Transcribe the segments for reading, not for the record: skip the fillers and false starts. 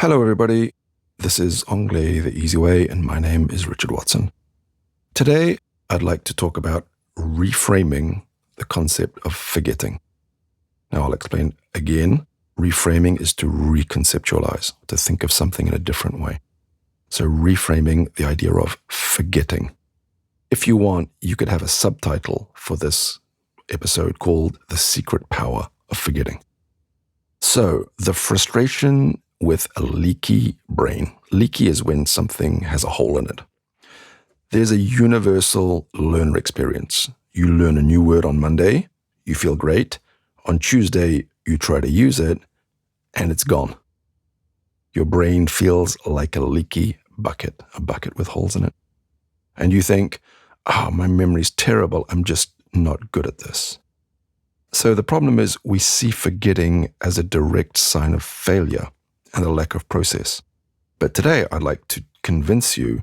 Hello, everybody. This is Anglais the Easy Way, and my name is Richard Watson. Today, I'd like to talk about reframing the concept of forgetting. Now, I'll explain again. Reframing is to reconceptualize, to think of something in a different way. So reframing the idea of forgetting. If you want, you could have a subtitle for this episode called The Secret Power of Forgetting. So the frustration with a leaky brain. Leaky is when something has a hole in it. There's a universal learner experience. You learn a new word on Monday, you feel great. On Tuesday, you try to use it, and it's gone. Your brain feels like a leaky bucket, a bucket with holes in it. And you think, my memory's terrible, I'm just not good at this. So the problem is we see forgetting as a direct sign of failure and a lack of process. But today, I'd like to convince you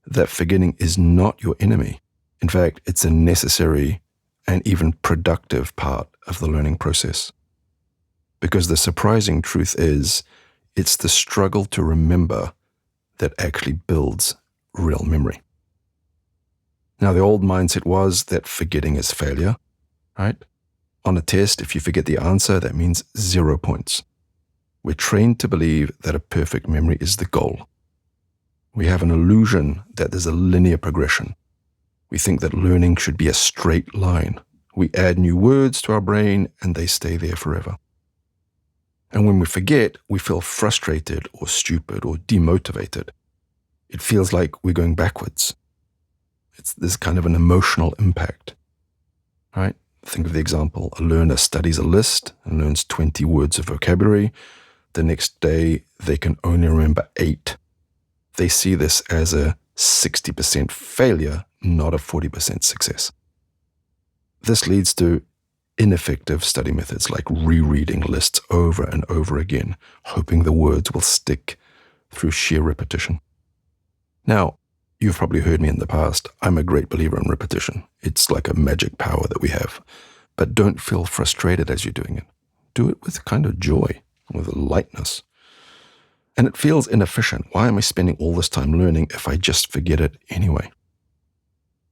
that forgetting is not your enemy. In fact, it's a necessary and even productive part of the learning process. Because the surprising truth is, it's the struggle to remember that actually builds real memory. Now, the old mindset was that forgetting is failure, right? On a test, if you forget the answer, that means 0 points. We're trained to believe that a perfect memory is the goal. We have an illusion that there's a linear progression. We think that learning should be a straight line. We add new words to our brain and they stay there forever. And when we forget, we feel frustrated or stupid or demotivated. It feels like we're going backwards. It's this kind of an emotional impact, right? Think of the example. A learner studies a list and learns 20 words of vocabulary. The next day, they can only remember 8. They see this as a 60% failure, not a 40% success. This leads to ineffective study methods like rereading lists over and over again, hoping the words will stick through sheer repetition. Now, you've probably heard me in the past. I'm a great believer in repetition. It's like a magic power that we have. But don't feel frustrated as you're doing it. Do it with kind of joy, with lightness. And it feels inefficient. Why am I spending all this time learning if I just forget it anyway?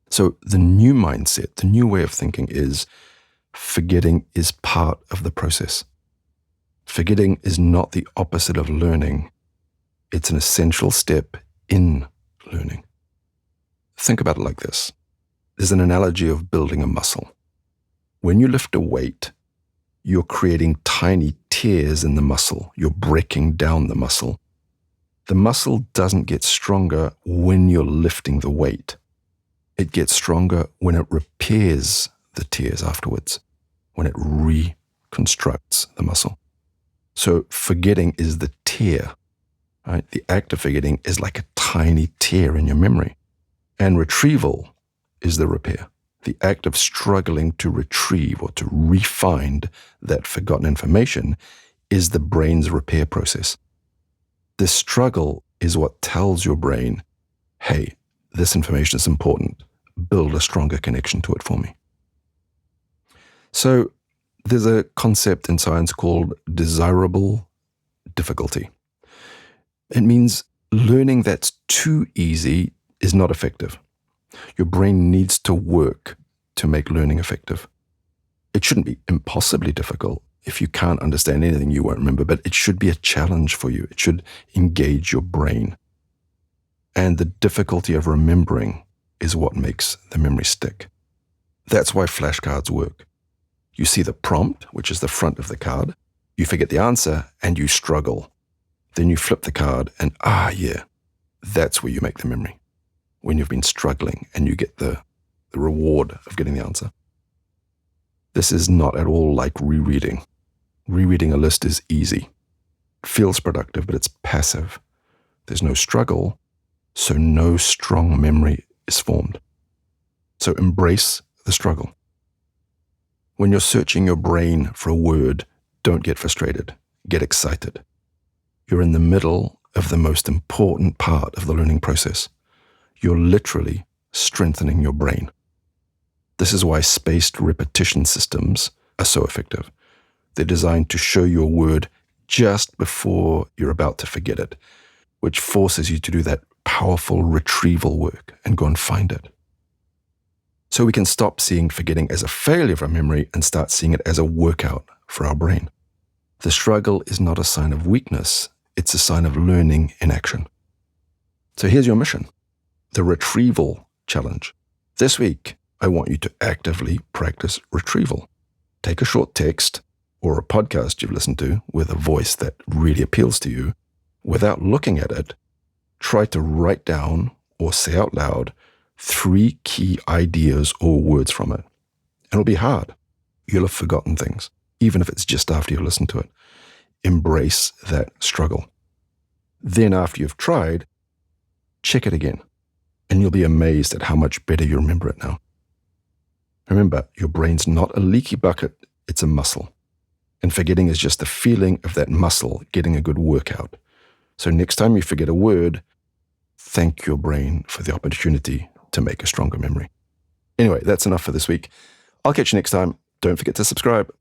So the new mindset, the new way of thinking is forgetting is part of the process. Forgetting is not the opposite of learning. It's an essential step in learning. Think about it like this. There's an analogy of building a muscle. When you lift a weight, you're creating tiny tears in the muscle. You're breaking down the muscle. The muscle doesn't get stronger when you're lifting the weight. It gets stronger when it repairs the tears afterwards, when it reconstructs the muscle. So forgetting is the tear, right? The act of forgetting is like a tiny tear in your memory. And retrieval is the repair. The act of struggling to retrieve or to re-find that forgotten information is the brain's repair process. This struggle is what tells your brain, hey, this information is important. Build a stronger connection to it for me. So there's a concept in science called desirable difficulty. It means learning that's too easy is not effective. Your brain needs to work to make learning effective. It shouldn't be impossibly difficult. If you can't understand anything, you won't remember, but it should be a challenge for you. It should engage your brain. And the difficulty of remembering is what makes the memory stick. That's why flashcards work. You see the prompt, which is the front of the card. You forget the answer and you struggle. Then you flip the card and, that's where you make the memory. When you've been struggling and you get the reward of getting the answer. This is not at all like rereading. Rereading a list is easy. It feels productive, but it's passive. There's no struggle, so no strong memory is formed. So embrace the struggle. When you're searching your brain for a word, don't get frustrated. Get excited. You're in the middle of the most important part of the learning process. You're literally strengthening your brain. This is why spaced repetition systems are so effective. They're designed to show you a word just before you're about to forget it, which forces you to do that powerful retrieval work and go and find it. So we can stop seeing forgetting as a failure of our memory and start seeing it as a workout for our brain. The struggle is not a sign of weakness, it's a sign of learning in action. So here's your mission, the retrieval challenge. This week, I want you to actively practice retrieval. Take a short text or a podcast you've listened to with a voice that really appeals to you. Without looking at it, try to write down or say out loud 3 key ideas or words from it. It'll be hard. You'll have forgotten things, even if it's just after you've listened to it. Embrace that struggle. Then after you've tried, check it again, and you'll be amazed at how much better you remember it now. Remember, your brain's not a leaky bucket, it's a muscle. And forgetting is just the feeling of that muscle getting a good workout. So next time you forget a word, thank your brain for the opportunity to make a stronger memory. Anyway, that's enough for this week. I'll catch you next time. Don't forget to subscribe.